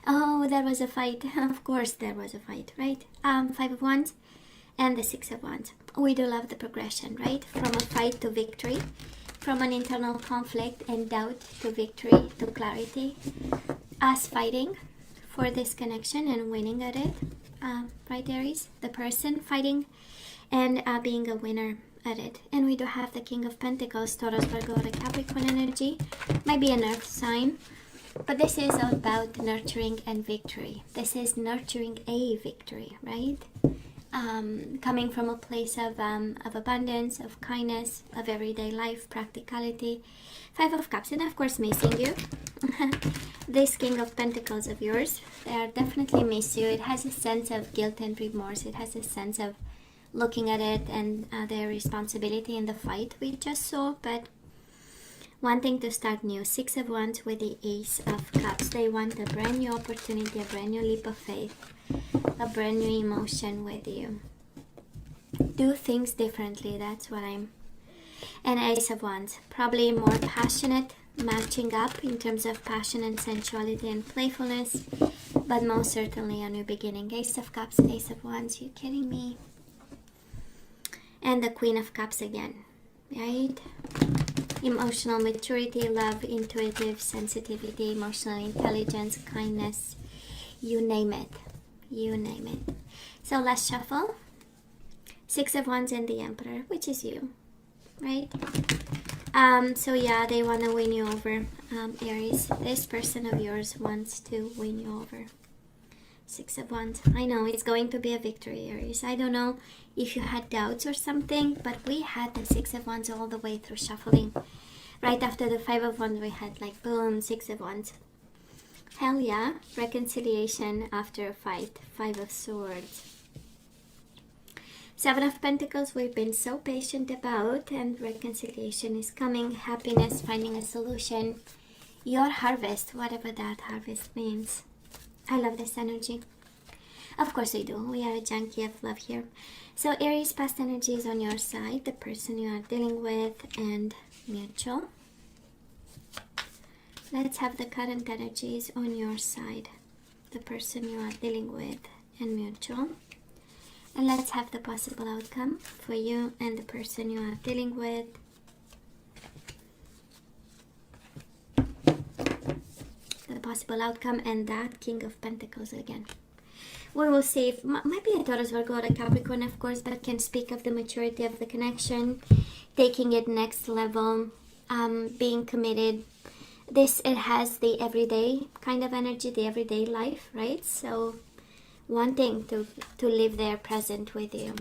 Oh, there was a fight. Of course there was a fight, right? Five of Wands and the Six of Wands. We do love the progression, right? From a fight to victory, from an internal conflict and doubt to victory to clarity. Us fighting for this connection and winning at it, right, Aries? The person fighting and being a winner at it. And we do have the King of Pentacles, Taurus, Virgo, the Capricorn energy. Might be an earth sign, but this is all about nurturing and victory. This is nurturing a victory, right? Coming from a place of abundance, of kindness, of everyday life, practicality. Five of Cups, and of course missing you. This King of Pentacles of yours, they are definitely miss you. It has a sense of guilt and remorse. It has a sense of looking at it and their responsibility in the fight we just saw, but wanting to start new. Six of Wands with the Ace of Cups. They want a brand new opportunity, a brand new leap of faith, a brand new emotion with you. Do things differently, that's what I'm... And Ace of Wands, probably more passionate, matching up in terms of passion and sensuality and playfulness, but most certainly a new beginning. Ace of Cups, Ace of Wands, you kidding me? And the Queen of Cups again, right? Emotional maturity, love, intuitive sensitivity, emotional intelligence, kindness, you name it. You name it. So let's shuffle. Six of Wands and the Emperor, which is you, right? So yeah, they want to win you over, Aries. This person of yours wants to win you over. Six of Wands. I know it's going to be a victory, Aries. I don't know if you had doubts or something, but we had the Six of Wands all the way through shuffling. Right after the Five of Wands, we had like boom, Six of Wands. Hell yeah. Reconciliation after a fight. Five of Swords. Seven of Pentacles, we've been so patient about, and reconciliation is coming. Happiness, finding a solution. Your harvest, whatever that harvest means. I love this energy. Of course we do. We are a junkie of love here. So Aries, past energy is on your side, the person you are dealing with, and mutual. Let's have the current energies on your side, the person you are dealing with, and mutual. And let's have the possible outcome for you and the person you are dealing with. The possible outcome and that King of Pentacles again. We will see if might be a Taurus, Virgo, or a Capricorn, of course, but can speak of the maturity of the connection, taking it next level, being committed. It has the everyday kind of energy, the everyday life, right? So wanting to live there present with you.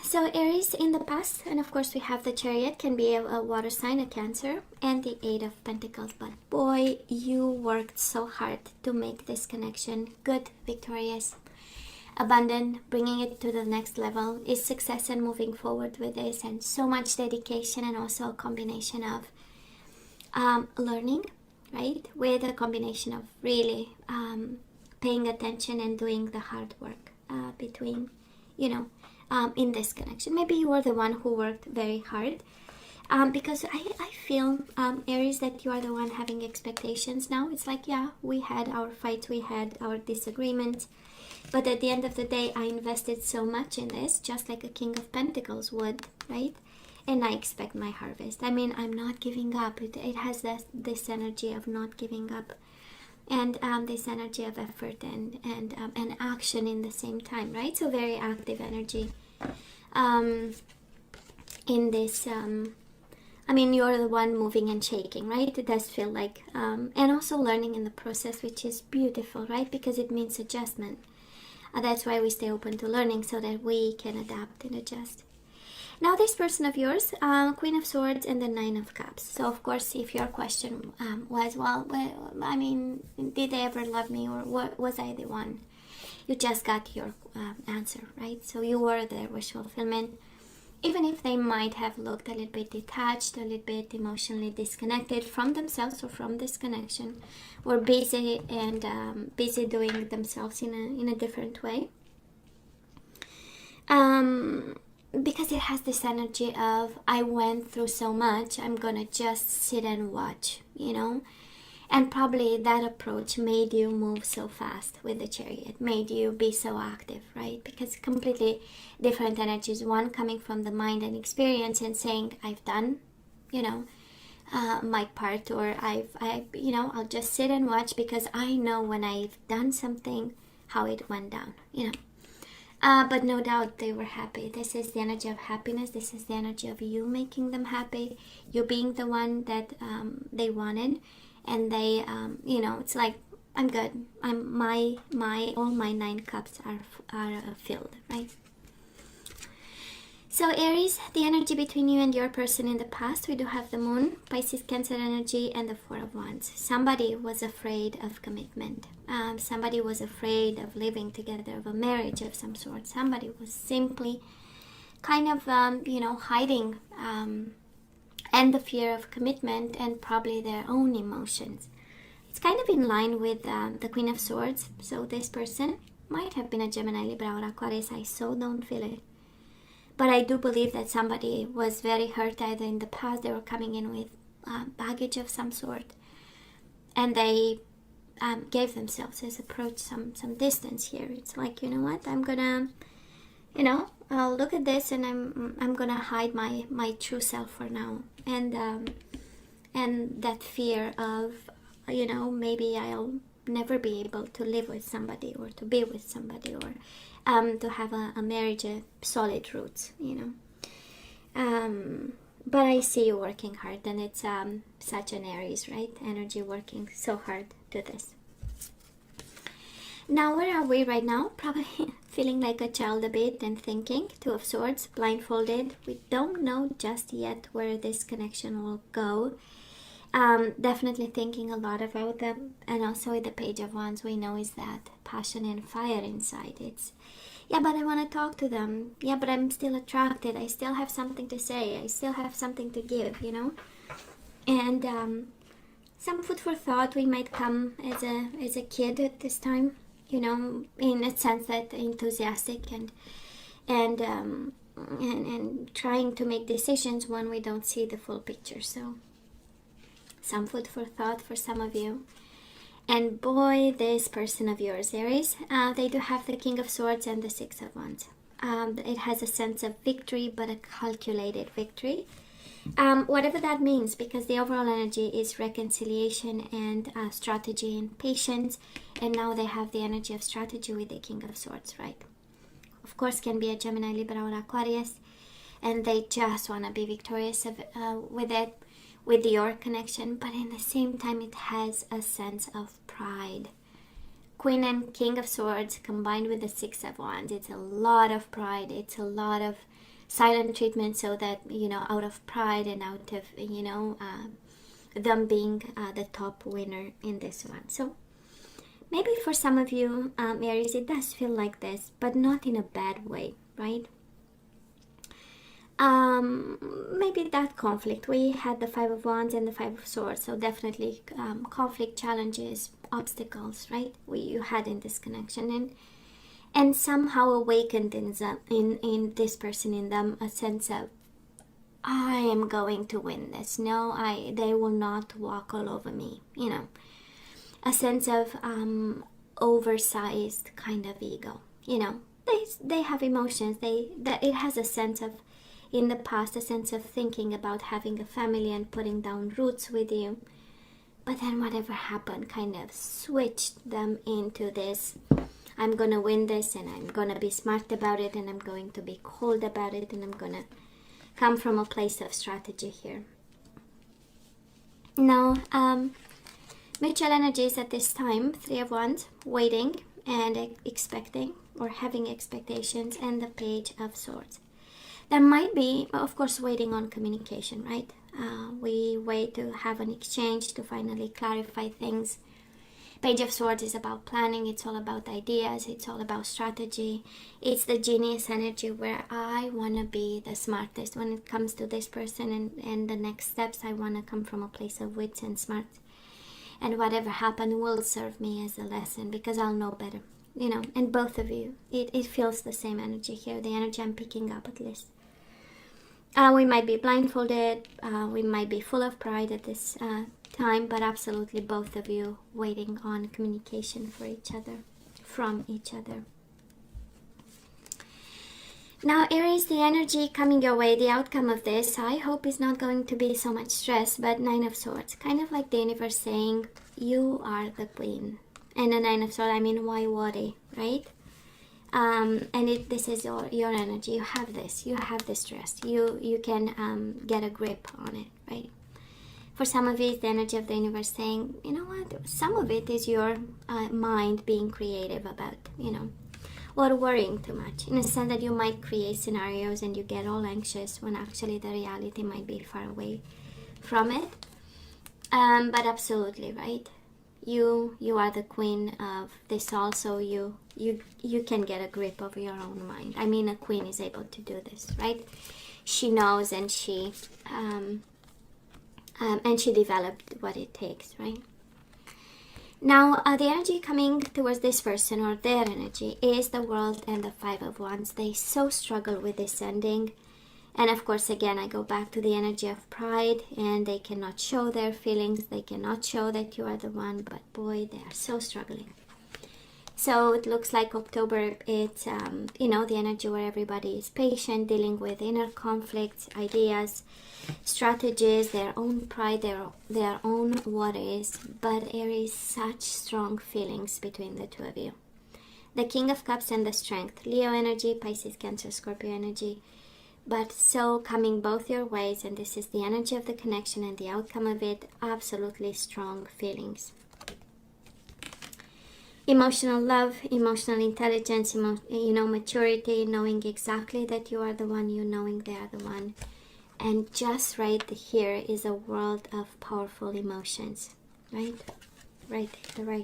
So Aries in the past, and of course we have the Chariot, can be a water sign, a Cancer, and the Eight of Pentacles. But boy, you worked so hard to make this connection good, victorious, abundant, bringing it to the next level. Is success and moving forward with this, and so much dedication, and also a combination of learning, right, with a combination of really paying attention and doing the hard work between, in this connection. Maybe you were the one who worked very hard, because I feel, Aries, that you are the one having expectations now. It's like, yeah, we had our fights, we had our disagreements, but at the end of the day, I invested so much in this, just like a King of Pentacles would, right? And I expect my harvest. I mean, I'm not giving up. It has this energy of not giving up, and this energy of effort and action in the same time, right? So very active energy in this. I mean, you're the one moving and shaking, right? It does feel like, and also learning in the process, which is beautiful, right? Because it means adjustment. That's why we stay open to learning, so that we can adapt and adjust. Now this person of yours, Queen of Swords and the Nine of Cups. So of course, if your question was, well, I mean, did they ever love me, or was I the one? You just got your answer, right? So you were their wish fulfillment. Even if they might have looked a little bit detached, a little bit emotionally disconnected from themselves or from this connection, or busy and busy doing themselves in a different way. because it has this energy of, I went through so much, I'm gonna just sit and watch, you know. And probably that approach made you move so fast with the Chariot, made you be so active, right? Because completely different energies. One coming from the mind and experience and saying, I've done, you know, my part, or I'll just sit and watch because I know when I've done something, how it went down, you know. But no doubt they were happy. This is the energy of happiness. This is the energy of you making them happy, you being the one that they wanted. And they, it's like, I'm good. All my 9 cups are filled, right? So Aries, the energy between you and your person in the past, we do have the Moon, Pisces, Cancer energy, and the 4 of Wands. Somebody was afraid of commitment. Somebody was afraid of living together, of a marriage of some sort. Somebody was simply kind of, hiding and the fear of commitment and probably their own emotions. It's kind of in line with the Queen of Swords. So this person might have been a Gemini, Libra, or Aquarius. I so don't feel it. But I do believe that somebody was very hurt either in the past. They were coming in with baggage of some sort. And they gave themselves this approach some distance here. It's like, you know what, I'm gonna, I'll look at this and I'm gonna hide my true self for now. And that fear of, maybe I'll never be able to live with somebody or to be with somebody or to have a marriage, solid roots, but I see you working hard, and it's such an Aries, right? Energy working so hard to this. Now, where are we right now? Probably feeling like a child a bit and thinking. 2 of Swords, blindfolded. We don't know just yet where this connection will go. Definitely thinking a lot about them. And also with the Page of Wands, we know is that passion and fire inside. It's, yeah, but I want to talk to them. Yeah, but I'm still attracted. I still have something to say. I still have something to give, And some food for thought. We might come as a kid at this time. In a sense that enthusiastic and trying to make decisions when we don't see the full picture. So some food for thought for some of you. And boy, this person of yours, Aries, they do have the King of Swords and the 6 of Wands. It has a sense of victory, but a calculated victory. Whatever that means, because the overall energy is reconciliation and strategy and patience, and now they have the energy of strategy with the King of Swords, right? Of course, can be a Gemini, Libra, or Aquarius, and they just want to be victorious with your connection, but in the same time, it has a sense of pride. Queen and King of Swords combined with the 6 of Wands, it's a lot of pride, it's a lot of silent treatment, so that out of pride and out of them being the top winner in this one. So maybe for some of you, Aries, it does feel like this, but not in a bad way, right? Maybe that conflict, we had the 5 of Wands and the 5 of Swords, so definitely conflict, challenges, obstacles, right? You had in this connection, and somehow awakened in this person, in them, a sense of, I am going to win this. No, they will not walk all over me. A sense of oversized kind of ego. They have emotions. It has a sense of, in the past, a sense of thinking about having a family and putting down roots with you. But then whatever happened kind of switched them into this, I'm going to win this, and I'm going to be smart about it, and I'm going to be cold about it, and I'm going to come from a place of strategy here. Now, mutual energies at this time, 3 of Wands, waiting and expecting or having expectations, and the Page of Swords. There might be, of course, waiting on communication, right? We wait to have an exchange, to finally clarify things. Page of Swords is about planning. It's all about ideas. It's all about strategy. It's the genius energy where I want to be the smartest when it comes to this person, and the next steps. I want to come from a place of wits and smarts. And whatever happened will serve me as a lesson, because I'll know better. And both of you, it feels the same energy here. The energy I'm picking up, at least. We might be blindfolded, we might be full of pride at this time, but absolutely both of you waiting on communication for each other, from each other. Now, Aries, the energy coming your way, the outcome of this, I hope is not going to be so much stress, but Nine of Swords. Kind of like the universe saying, you are the queen. And the Nine of Swords, I mean, why worry, right? And this is your energy. You have this. You have this stress. You can get a grip on it, right? For some of it, the energy of the universe saying, you know what? Some of it is your mind being creative about, or worrying too much, in a sense that you might create scenarios and you get all anxious when actually the reality might be far away from it. But absolutely, right? You are the queen of this also. You can get a grip of your own mind. I mean, a queen is able to do this, right? She knows, and she developed what it takes, right? Now, the energy coming towards this person, or their energy, is the World and the Five of Wands. They so struggle with this ending. And of course, again, I go back to the energy of pride, and they cannot show their feelings. They cannot show that you are the one, but boy, they are so struggling. So it looks like October, it's, the energy where everybody is patient, dealing with inner conflicts, ideas, strategies, their own pride, their own worries. But Aries, such strong feelings between the two of you. The King of Cups and the Strength. Leo energy, Pisces, Cancer, Scorpio energy. But so coming both your ways, and this is the energy of the connection and the outcome of it, absolutely strong feelings. Emotional love, emotional intelligence, maturity, knowing exactly that you are the one, you knowing they are the one. And just right here is a world of powerful emotions, right? Right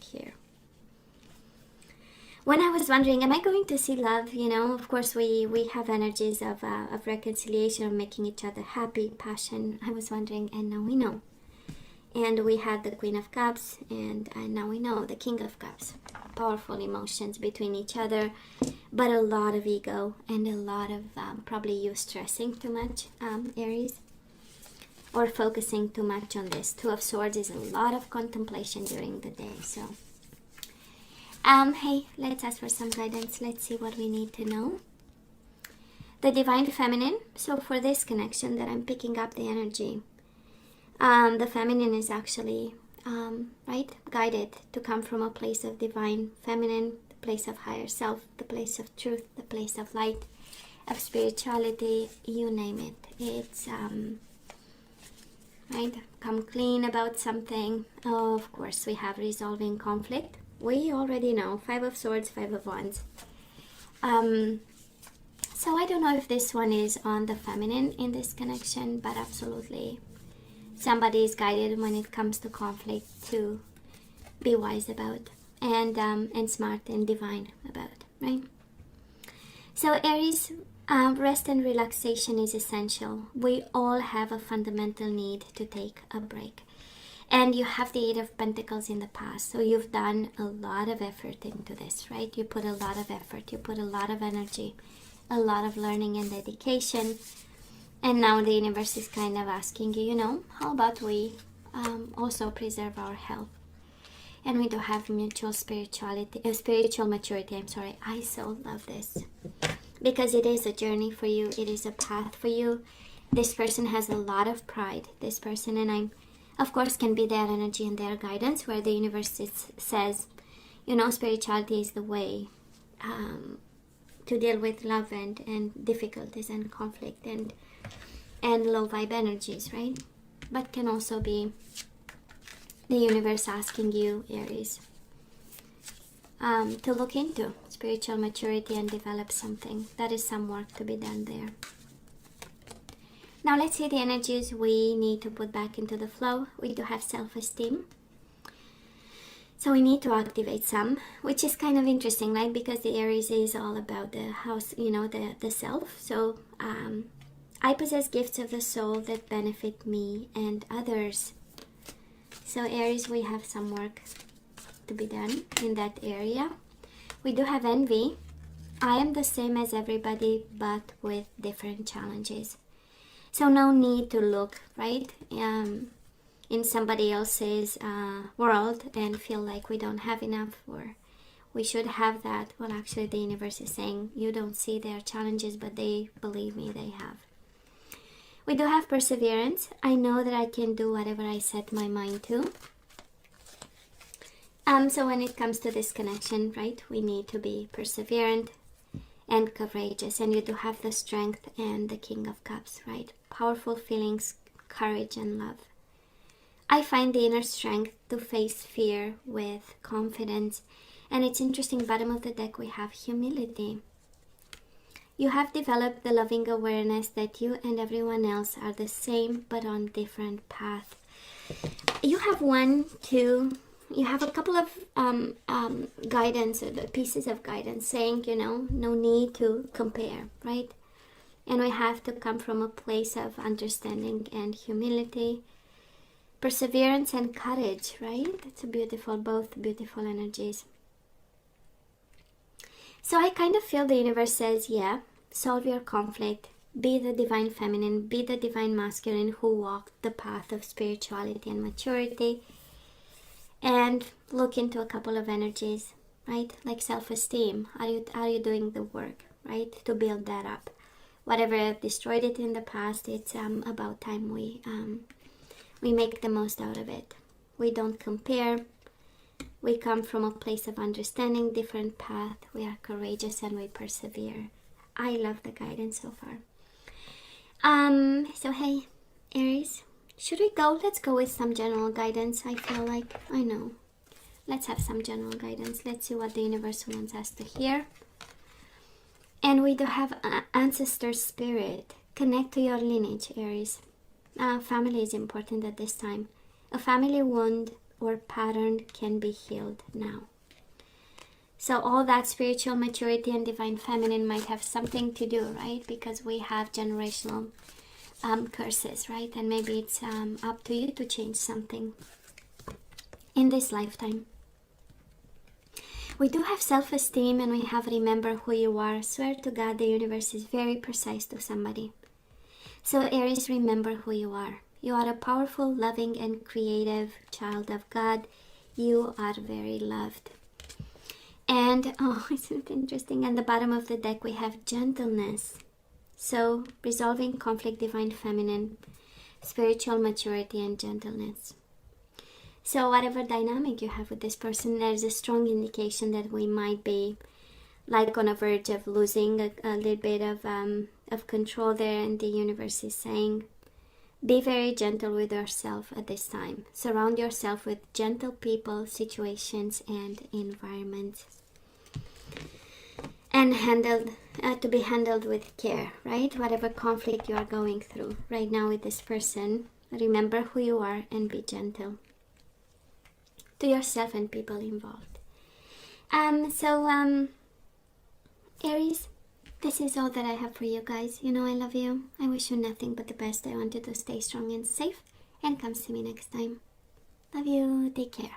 here. When I was wondering, am I going to see love? Of course, we have energies of reconciliation, of making each other happy, passion. I was wondering, and now we know. And we had the Queen of Cups, and now we know the King of Cups. Powerful emotions between each other, but a lot of ego and a lot of probably you stressing too much, Aries, or focusing too much on this. Two of Swords is a lot of contemplation during the day. So, hey, let's ask for some guidance. Let's see what we need to know. The Divine Feminine. So for this connection that I'm picking up the energy, the feminine is actually, guided to come from a place of divine feminine, the place of higher self, the place of truth, the place of light, of spirituality, you name it. It's, come clean about something. Oh, of course, we have resolving conflict. We already know, Five of Swords, Five of Wands. So I don't know if this one is on the feminine in this connection, but absolutely somebody is guided when it comes to conflict to be wise about, and smart and divine about, right? So Aries, rest and relaxation is essential. We all have a fundamental need to take a break. And you have the Eight of Pentacles in the past, so you've done a lot of effort into this, right? You put a lot of effort, you put a lot of energy, a lot of learning and dedication. And now the universe is kind of asking you, how about we also preserve our health? And we do have spiritual maturity. I so love this. Because it is a journey for you. It is a path for you. This person has a lot of pride. This person, and of course, can be their energy and their guidance, where the universe says, spirituality is the way to deal with love and difficulties and conflict and low vibe energies, right? But can also be the universe asking you, Aries, to look into spiritual maturity and develop something. That is some work to be done there. Now let's see the energies we need to put back into the flow. We do have self-esteem. So we need to activate some, which is kind of interesting, right? Because the Aries is all about the house, the self. So I possess gifts of the soul that benefit me and others. So Aries, we have some work to be done in that area. We do have envy. I am the same as everybody, but with different challenges. So no need to look, right, in somebody else's world and feel like we don't have enough or we should have that. Well, actually, the universe is saying you don't see their challenges, but they, believe me, they have. We do have perseverance. I know that I can do whatever I set my mind to. So when it comes to this connection, right, we need to be perseverant and courageous. And you do have the strength and the King of Cups, right? Powerful feelings, courage, and love. I find the inner strength to face fear with confidence. And it's interesting, bottom of the deck we have humility. You have developed the loving awareness that you and everyone else are the same but on different paths. You have you have a couple of guidance, pieces of guidance saying, no need to compare, right? And we have to come from a place of understanding and humility, perseverance and courage, right? It's both beautiful energies. So I kind of feel the universe says, yeah, solve your conflict, be the divine feminine, be the divine masculine who walked the path of spirituality and maturity, and look into a couple of energies, right? Like self-esteem. Are you doing the work, right, to build that up? Whatever destroyed it in the past, it's about time we make the most out of it. We don't compare. We come from a place of understanding different path. We are courageous and we persevere. I love the guidance so far. So hey, Aries, should we go? Let's go with some general guidance. I feel like, I know. Let's have some general guidance. Let's see what the universe wants us to hear. And we do have ancestor spirit. Connect to your lineage, Aries. Family is important at this time. A family wound or pattern can be healed now. So all that spiritual maturity and divine feminine might have something to do, right? Because we have generational curses, right? And maybe it's up to you to change something in this lifetime. We do have self-esteem and we have remember who you are. Swear to God, the universe is very precise to somebody. So Aries, remember who you are. You are a powerful, loving, and creative child of God. You are very loved. And, oh, isn't it interesting? At the bottom of the deck, we have gentleness. So, resolving conflict, divine feminine, spiritual maturity, and gentleness. So, whatever dynamic you have with this person, there's a strong indication that we might be like on a verge of losing a little bit of control there. And the universe is saying, be very gentle with yourself at this time. Surround yourself with gentle people, situations, and environments. And to be handled with care, right? Whatever conflict you are going through right now with this person, remember who you are and be gentle to yourself and people involved. Aries, this is all that I have for you guys. I love you. I wish you nothing but the best. I want you to stay strong and safe, and come see me next time. Love you. Take care.